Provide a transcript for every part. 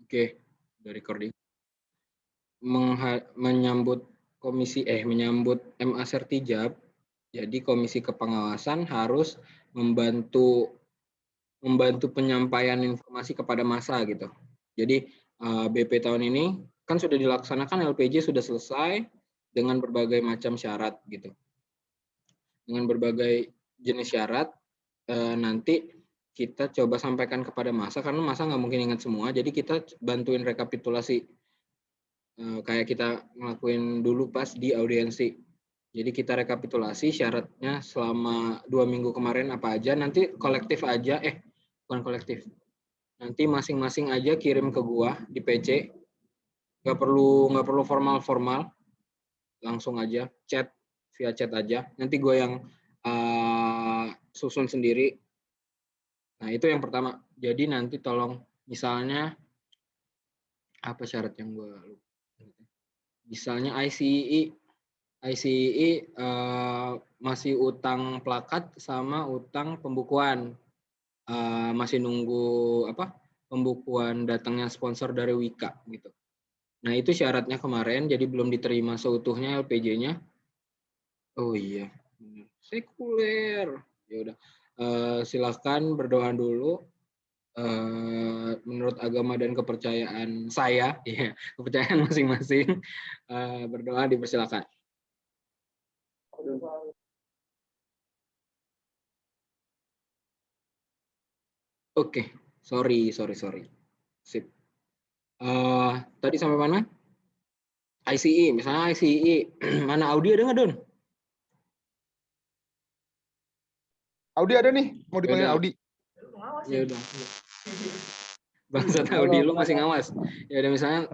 Oke, udah recording. Menyambut menyambut MA Sertijab, jadi Komisi Kepengawasan harus membantu penyampaian informasi kepada massa gitu. Jadi BP tahun ini kan sudah dilaksanakan, LPJ sudah selesai dengan berbagai macam syarat gitu. Dengan berbagai jenis syarat, nanti kita coba sampaikan kepada massa karena massa nggak mungkin ingat semua. Jadi kita bantuin rekapitulasi kayak kita ngelakuin dulu pas di audiensi. Jadi kita rekapitulasi syaratnya selama 2 minggu kemarin apa aja, nanti kolektif aja, bukan kolektif. Nanti masing-masing aja kirim ke gua di PC. Nggak perlu formal-formal, langsung aja chat, via chat aja. Nanti gua yang susun sendiri. Nah, itu yang pertama. Jadi nanti tolong misalnya apa syarat yang gua lupa. Misalnya ICEE masih utang plakat sama utang pembukuan. Masih nunggu pembukuan datangnya sponsor dari Wika gitu. Nah, itu syaratnya kemarin, jadi belum diterima seutuhnya LPJ-nya. Oh iya, sekuler. Ya udah, silakan berdoa dulu. Menurut agama dan kepercayaan saya, ya, kepercayaan masing-masing, berdoa dipersilakan. Oke, sorry. Sip. Tadi sampai mana? ICE, misalnya ICE. Mana Audi ada nggak, Don? Audi ada nih, mau dipanggil Audi. Ya udah. Bangsat Audi, lu masih ngawas. Ya udah, misalnya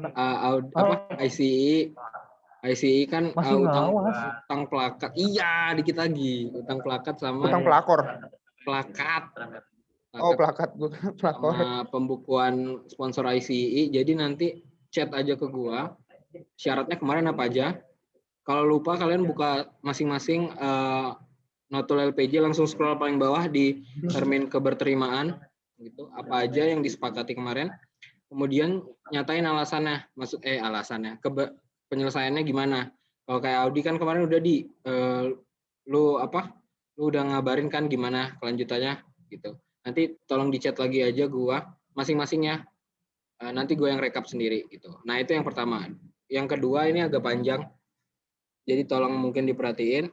ICE kan utang plakat. Iya, dikit lagi. Utang plakat sama utang pelakor. Plakat. Oh, plakat. Pelakor. Sama pembukuan sponsor ICE. Jadi nanti chat aja ke gua. Syaratnya kemarin apa aja? Kalau lupa kalian buka masing-masing notul LPJ, langsung scroll paling bawah di termin keberterimaan gitu. Apa aja yang disepakati kemarin. Kemudian nyatain alasannya, penyelesaiannya gimana. Kalau kayak Audi kan kemarin udah lu udah ngabarin kan gimana kelanjutannya gitu. Nanti tolong dicat lagi aja gua masing-masingnya. Nanti gue yang rekap sendiri gitu. Nah, itu yang pertama. Yang kedua ini agak panjang. Jadi tolong mungkin diperhatiin.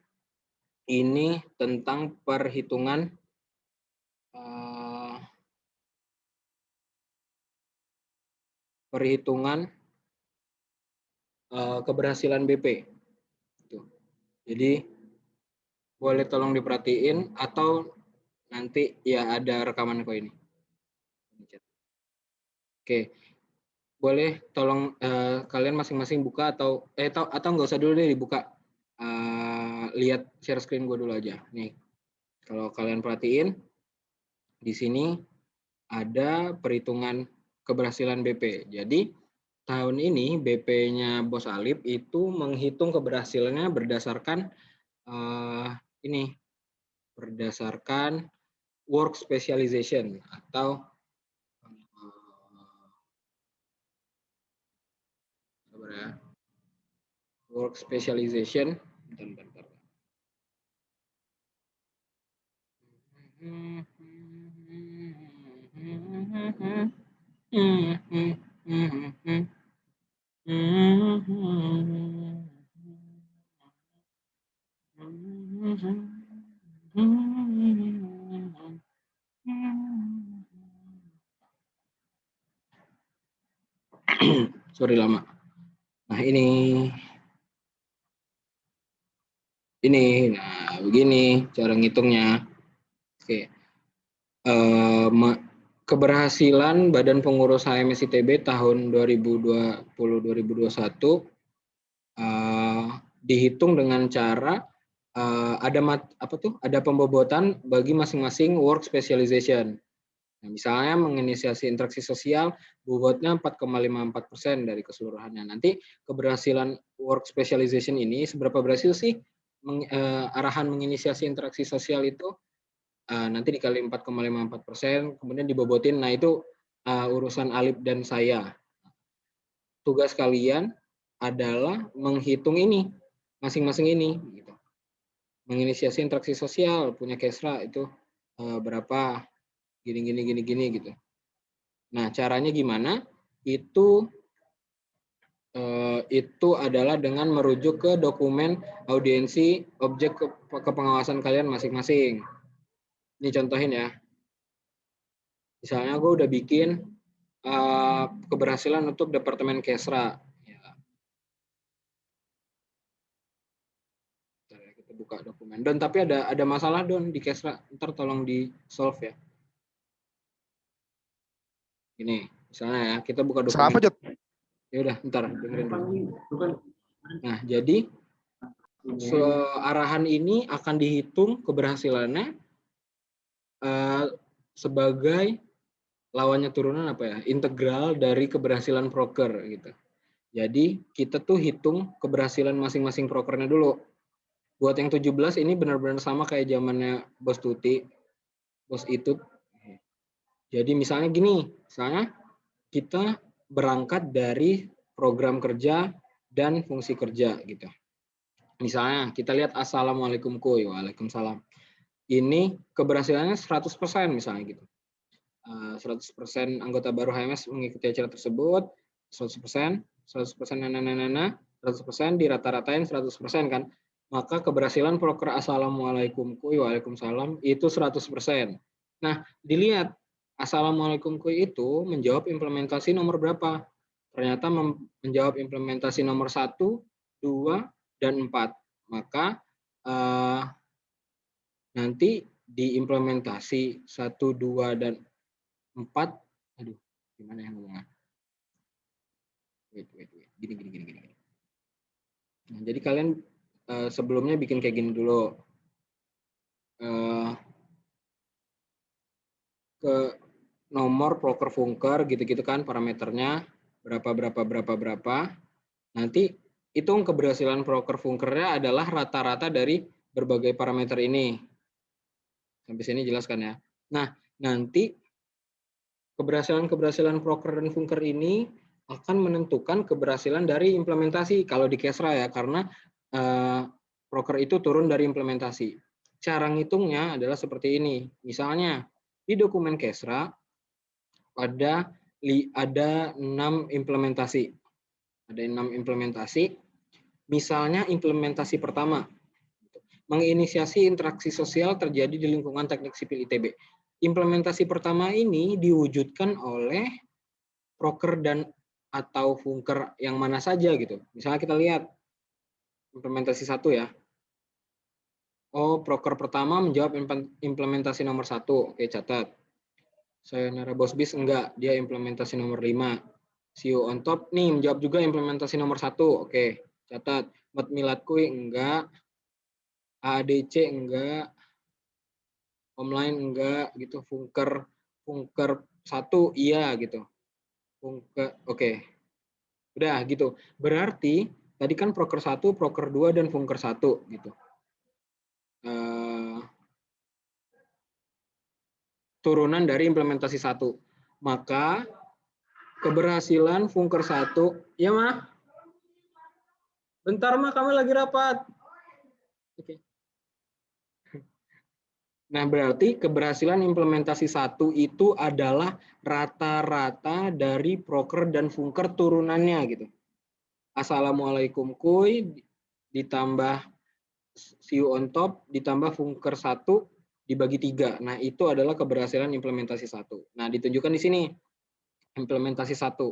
Ini tentang perhitungan keberhasilan BP. Jadi boleh tolong diperhatiin atau nanti ya ada rekaman kok ini. Oke, boleh tolong kalian masing-masing buka atau nggak usah dulu deh dibuka. Lihat share screen gue dulu aja. Nih, kalau kalian perhatiin di sini ada perhitungan keberhasilan BP. Jadi tahun ini BP-nya Bos Alip itu menghitung keberhasilannya berdasarkan berdasarkan work specialization atau work specialization. Bentar. Sorry lama. Nah, ini nah begini cara ngitungnya. Oke. Keberhasilan Badan Pengurus HMS ITB tahun 2020-2021 dihitung dengan cara ada pembobotan bagi masing-masing work specialization. Nah, misalnya menginisiasi interaksi sosial, bobotnya 4,54% dari keseluruhannya. Nanti keberhasilan work specialization ini seberapa berhasil sih arahan menginisiasi interaksi sosial itu? Nanti dikali 4,54%, kemudian dibobotin. Nah, itu urusan Alip dan saya. tugas kalian adalah menghitung ini, masing-masing ini. Gitu. Menginisiasi interaksi sosial, punya Kesra itu berapa, gini gitu. Nah, caranya gimana? Itu adalah dengan merujuk ke dokumen audiensi objek kepengawasan kalian masing-masing. Ini contohin ya. Misalnya gue udah bikin keberhasilan untuk Departemen Kesra. Ya. Kita buka dokumen. Don, tapi ada masalah Don di Kesra. Ntar tolong di solve ya. Ini, misalnya ya, kita buka dokumen. Apa, Jod? Ya udah, ntar dengerin dulu. Nah, jadi arahan ini akan dihitung keberhasilannya sebagai lawannya turunan apa ya? Integral dari keberhasilan proker gitu. Jadi kita tuh hitung keberhasilan masing-masing prokernya dulu. Buat yang 17 ini benar-benar sama kayak zamannya Bos Tuti, Bos Itut. Jadi misalnya gini, misalnya kita berangkat dari program kerja dan fungsi kerja gitu. Misalnya kita lihat Assalamualaikum kuy, Waalaikumsalam. Ini keberhasilannya 100% misalnya gitu. 100% anggota baru HMS mengikuti acara tersebut, 100%, 100% dirata-ratain 100% kan. Maka keberhasilan proker Assalamualaikum kuy, Waalaikumsalam itu 100%. Nah, dilihat Assalamualaikum kuy itu menjawab implementasi nomor berapa? Ternyata menjawab implementasi nomor 1, 2, dan 4. Maka nanti di implementasi 1, 2, dan 4, aduh, gimana yang ngomongnya? Wait. Gini. Nah, jadi kalian sebelumnya bikin kayak gini dulu. Ke nomor proker funker gitu-gitu kan parameternya berapa. Nanti hitung keberhasilan proker funkernya adalah rata-rata dari berbagai parameter ini. Sampai sini jelas kan ya. Nah, nanti keberhasilan proker dan funker ini akan menentukan keberhasilan dari implementasi kalau di Kesra ya, karena proker itu turun dari implementasi. Cara ngitungnya adalah seperti ini. Misalnya di dokumen Kesra ada 6 implementasi. Ada 6 implementasi. Misalnya implementasi pertama, menginisiasi interaksi sosial terjadi di lingkungan teknik sipil ITB. Implementasi pertama ini diwujudkan oleh proker dan atau funker yang mana saja gitu. Misalnya kita lihat implementasi 1 ya. Oh, proker pertama menjawab implementasi nomor 1. Oke, catat. Sayonara Bos Bis enggak, dia implementasi nomor 5. CEO on top nih menjawab juga implementasi nomor 1. Oke, catat. Mat Miladku enggak. ADC enggak. Online enggak gitu. Funker 1 iya gitu. Funker oke. Udah gitu. Berarti tadi kan proker 1, proker 2 dan funker 1 gitu. Turunan dari implementasi 1. Maka keberhasilan funker 1, ya mah? Bentar mah kami lagi rapat. Oke. Nah, berarti keberhasilan implementasi 1 itu adalah rata-rata dari proker dan funker turunannya gitu. Assalamualaikum kuy ditambah see you on top ditambah funker 1 dibagi 3. Nah, itu adalah keberhasilan implementasi 1. Nah, ditunjukkan di sini implementasi 1.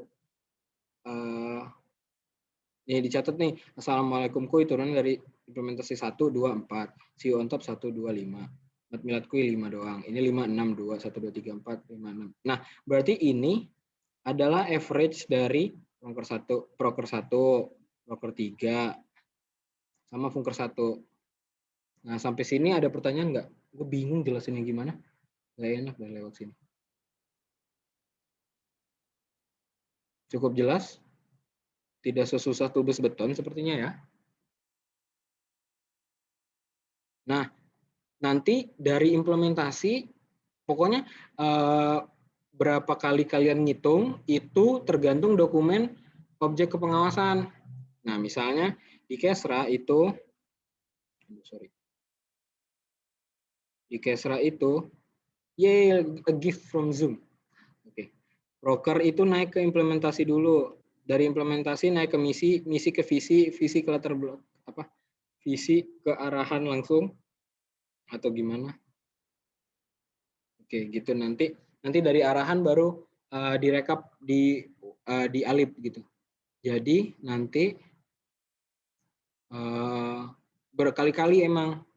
Ini dicatat nih, Assalamualaikum kuy turun dari implementasi 1, 2, 4. See you on top 1, 2, 5. Mat Milad kuy 5 doang. Ini 5, 6, 2, 1, 2, 3, 4, 5, 6. Nah, berarti ini adalah average dari proker 1, proker 3, sama funker 1. Nah, sampai sini ada pertanyaan nggak? Gue bingung jelasinnya gimana. Nggak enak dan lewat sini. Cukup jelas? Tidak sesusah tubes beton sepertinya ya. Nah, nanti dari implementasi, pokoknya berapa kali kalian ngitung, itu tergantung dokumen objek kepengawasan. Nah, misalnya di Kesra itu, di Kesra itu, a gift from Zoom. Oke. Broker itu naik ke implementasi dulu. Dari implementasi naik ke misi, misi ke visi, visi ke latar belakang, visi ke arahan langsung, atau gimana? Oke, gitu nanti dari arahan baru direkap di Alip gitu. Jadi nanti berkali-kali emang,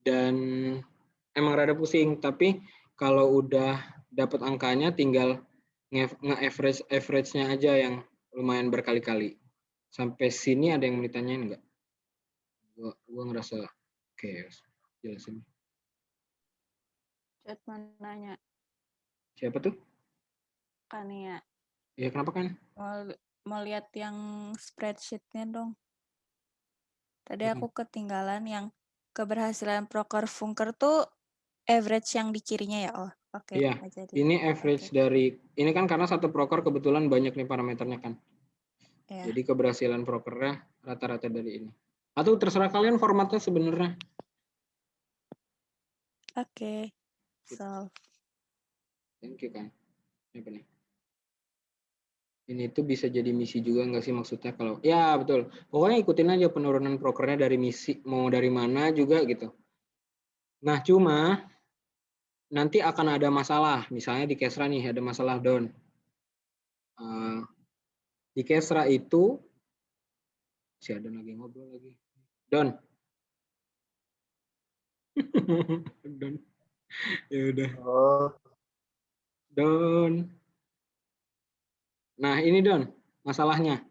dan emang rada pusing, tapi kalau udah dapat angkanya tinggal nge-average-nya aja yang lumayan berkali-kali. Sampai sini ada yang mau ditanyain nggak? Gua ngerasa oke, jelasin. Chat mau nanya. Siapa tuh? Kania. Ya kenapa kan? Mau lihat yang spreadsheet-nya dong. Tadi aku ketinggalan yang keberhasilan proker funker tuh average yang di kirinya ya. Oh, oke. Iya, ini average dari, ini kan karena satu proker kebetulan banyak nih parameternya kan. Ya. Jadi keberhasilan prokernya rata-rata dari ini. Atau terserah kalian formatnya sebenarnya. Oke. So. Thank you kan. Apa nih? Ini tuh bisa jadi misi juga nggak sih maksudnya kalau, ya betul. Pokoknya ikutin aja penurunan prokernya dari misi, mau dari mana juga gitu. Nah cuma nanti akan ada masalah, misalnya di Kesra nih ada masalah down. Di Kesra itu, si ada lagi ngobrol lagi. Don. Don. Ya udah. Don. Nah ini Don, masalahnya.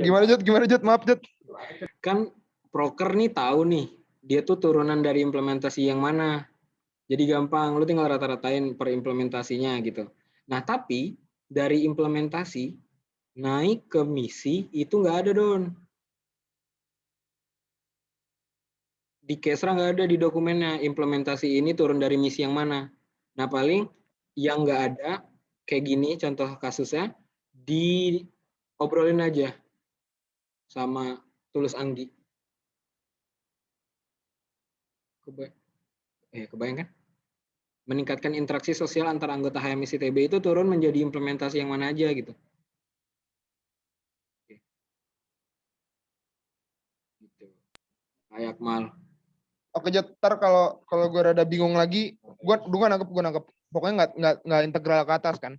Gimana Jod? Maaf Jod. Kan proker nih tahu nih, dia tuh turunan dari implementasi yang mana. Jadi gampang, lu tinggal rata-ratain per implementasinya gitu. Nah tapi dari implementasi naik ke misi itu nggak ada Don. Di Kesra nggak ada di dokumennya implementasi ini turun dari misi yang mana. Nah paling yang nggak ada kayak gini contoh kasusnya diobrolin aja sama Tulus Anggi. Kebayang kan? Meningkatkan interaksi sosial antara anggota HMIS ITB itu turun menjadi implementasi yang mana aja gitu. Gitu. Kayak mal. Oke Jod, ntar kalau gue rada bingung lagi, gue nangkep. Pokoknya nggak integral ke atas kan?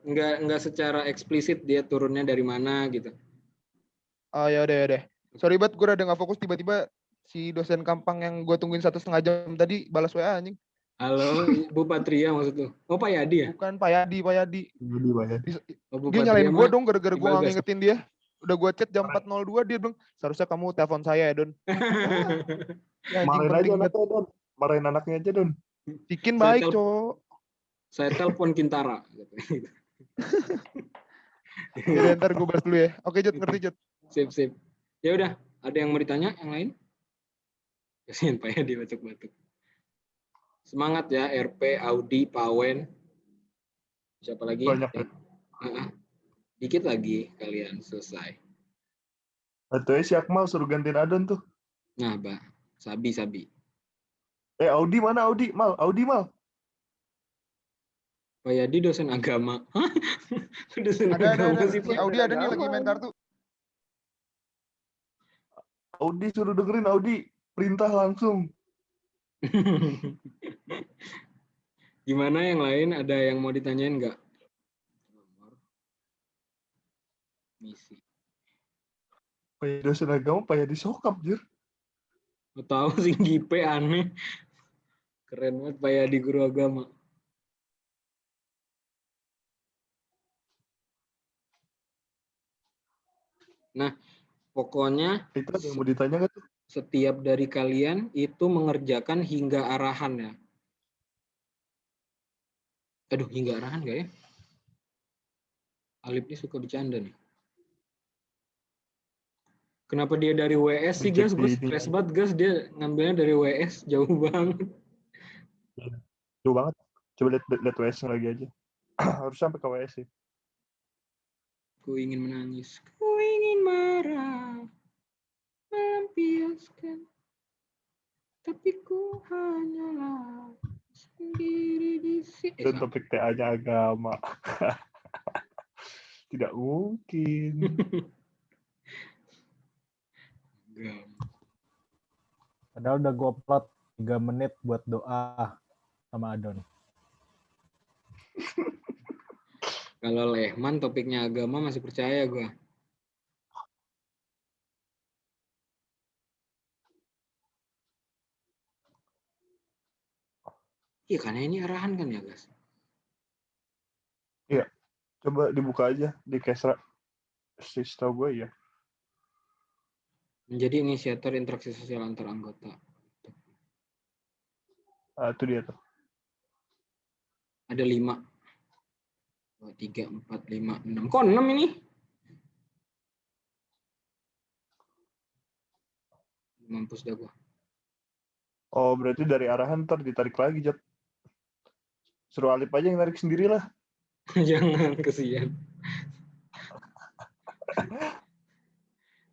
Nggak secara eksplisit dia turunnya dari mana gitu. Oh ya udah. Sorry banget, gue rada nggak fokus, tiba-tiba si dosen Kampang yang gue tungguin 1,5 jam tadi balas WA anjing. Halo, Bu Patria maksud lu? Oh Pak Yadi ya? Bukan Pak Yadi. Dia nyalain gue dong gara-gara gue nggak ngingetin dia. Udah gue chat jam 4.02, dia bilang seharusnya kamu telepon saya ya Don. Ya, marahin aja anaknya Don. Marahin anaknya aja Don. Bikin baik cowok. Saya telepon Kintara. Ya ntar gue bahas dulu ya. Oke Jod, ngerti Jod. Sip. Ya udah, ada yang mau ditanya yang lain? Kasihan Pak Yadi batuk-batuk. Semangat ya RP, Audi, Pawen. Siapa lagi? Banyak ya. Dikit lagi kalian selesai. Atau si Akmal suruh gantiin Adon tuh. Nah, Mbak. Sabi. Audi mana Audi? Audi Mal. Pak Yadi dosen agama. Dosen ada. agama sih, Si Audi ada nih lagi main kartu. Audi suruh dengerin Audi. Perintah langsung. Gimana yang lain? Ada yang mau ditanyain nggak? Misi. Pak dosen agama, Pak Yadi sokap, Jir. Tahu sih Gipe aneh. Keren banget Pak Yadi guru agama. Nah, pokoknya itu ada yang mau ditanya nggak tuh? Setiap dari kalian itu mengerjakan hingga arahan ya. Aduh, hingga arahan nggak ya? Alip ini suka bercanda nih. Kenapa dia dari WS sih, Gas? Gue stres banget, Gas. Dia ngambilnya dari WS, jauh banget. Jauh banget. Coba lihat WS lagi aja. Harus sampai ke WS sih. Ku ingin menangis, ku ingin marah, melampiaskan, tapi ku hanyalah sendiri di sini. Dan topik TA-nya agama. Tidak mungkin. Padahal udah gue upload 3 menit buat doa sama Adon. Kalau Lehman topiknya agama masih percaya gue. Iya karena ini arahan kan ya guys. Iya, coba dibuka aja di Kesra. Setahu gue ya. Menjadi inisiator interaksi sosial antar anggota. Itu dia tuh. Ada 5. 2, 3, 4, 5, 6. Kok 6 ini? Mampus dah gue. Oh, berarti dari arahan ntar ditarik lagi, Jat. Suruh Alip aja yang narik sendiri lah. Jangan, kesian.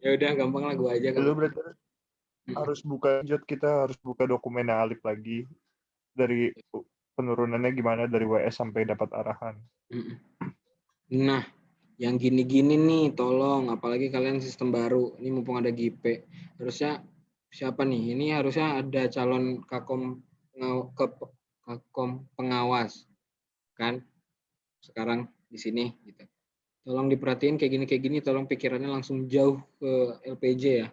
Ya udah gampang lah gue aja Lu kalau. berarti harus buka, Jat, kita harus buka dokumen Alip lagi. Dari penurunannya gimana dari WS sampai dapat arahan. Nah, yang gini-gini nih tolong, apalagi kalian sistem baru. Ini mumpung ada GP. Harusnya siapa nih? Ini harusnya ada calon Kakom pengawas. Kan? Sekarang di sini gitu. Tolong diperhatiin kayak gini, tolong pikirannya langsung jauh ke LPJ ya.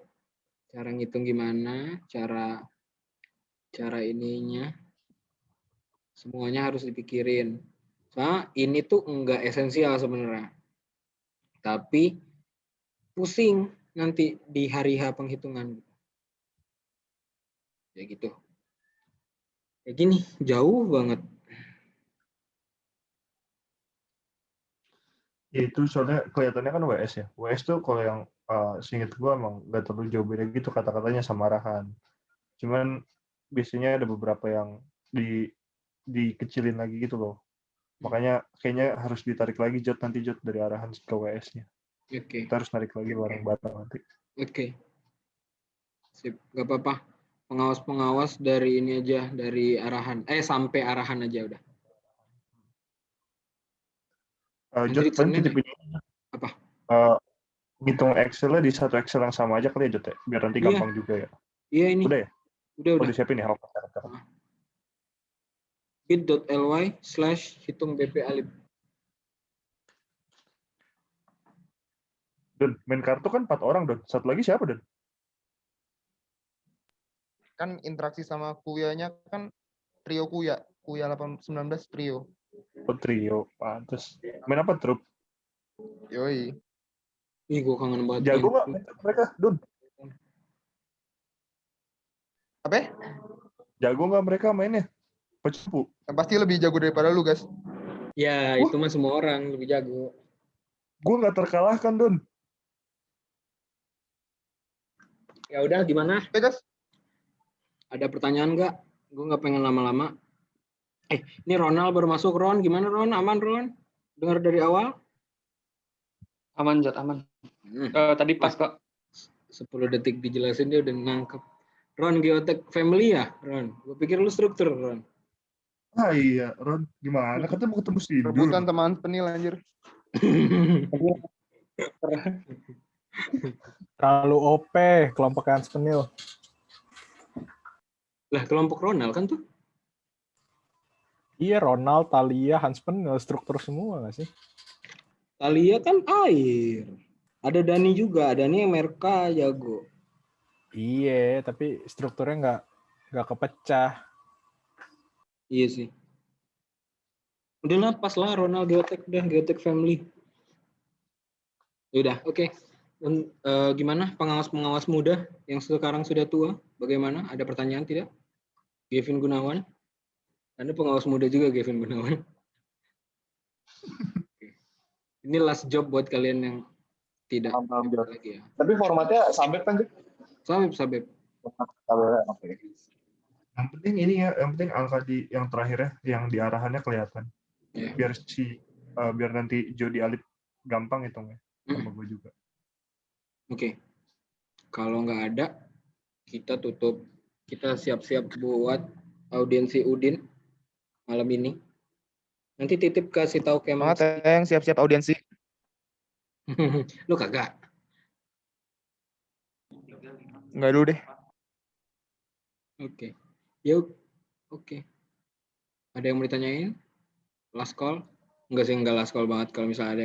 Cara ngitung gimana, cara ininya. Semuanya harus dipikirin. Soalnya ini tuh enggak esensial sebenarnya. Tapi pusing nanti di hari H penghitungan. Ya gitu. Kayak gini, jauh banget. Ya itu soalnya kelihatannya kan WS ya. WS tuh kalau yang seinget gue emang nggak terlalu jauh beda gitu kata-katanya sama arahan. Cuman biasanya ada beberapa yang dikecilin lagi gitu loh. Makanya kayaknya harus ditarik lagi Jot nanti Jot dari arahan ke WS-nya. Oke. Kita harus narik lagi bareng-bareng nanti. Oke. Sip, nggak apa-apa. Pengawas-pengawas dari ini aja, dari arahan. Sampai arahan aja udah. Jot, paling titip ini. Apa? Ngitung Excel-nya di satu Excel yang sama aja kali ya, Jot ya? Biar nanti gampang juga ya. Iya ini. Udah ya? Udah. Udah siapin ya? bit.ly/hitung BP Alip. Don, main kartu kan 4 orang, Don. Satu lagi siapa, Don? Kan interaksi sama Kuyanya kan trio Kuya 819 trio. Oh, trio, pantes. Main apa, Trup? Yoi. Ih, gue kangen banget. Jago nggak mereka, Don? Apa? Jago nggak mereka mainnya? Pecupu. Yang pasti lebih jago daripada lu, guys. Ya, itu mah semua orang lebih jago. Gue nggak terkalahkan, Don. Ya udah, gimana? Oke, guys. Ada pertanyaan nggak? Gue nggak pengen lama-lama. Ini Ronald baru masuk, Ron. Gimana, Ron? Aman, Ron? Dengar dari awal? Aman, Jat, aman. Tadi pas kok. 10 detik dijelasin dia udah nangkep. Ron, Geotek Family ya, Ron? Gue pikir lu struktur, Ron. Ah iya, Ron. Gimana? Katanya mau ketemu si Dul. Rebutan teman penil, anjir. Terlalu OP, kelompok Hans Penil. Lah, kelompok Ronald kan tuh? Iya, Ronald, Thalia, Hans Penil, struktur semua nggak sih? Thalia kan air. Ada Dani juga, Dani yang Merka jago. Iya, tapi strukturnya nggak kepecah. Iya sih. Udahlah, pas lah Ronald Geotek, udah Geotek Family. Udah, oke. Gimana pengawas-pengawas muda yang sekarang sudah tua? Bagaimana? Ada pertanyaan tidak? Gavin Gunawan? Anda pengawas muda juga, Gavin Gunawan. Ini last job buat kalian yang tidak lagi ya. Tapi formatnya sabep kan? Sabep. Oke. Yang penting ini ya, yang penting angka yang terakhirnya, yang di arahannya kelihatan. Yeah. Biar nanti Jody Alip gampang hitungnya. gue juga. Oke. Kalau nggak ada, kita tutup. Kita siap-siap buat audiensi Udin malam ini. Nanti titip kasih tahu Kemal. Semangat yang siap-siap audiensi. Lu kagak. Enggak dulu deh. Oke. Yuk. Oke. Ada yang mau ditanyain? Last call? Enggak sih, enggak last call banget kalau misalnya ada yang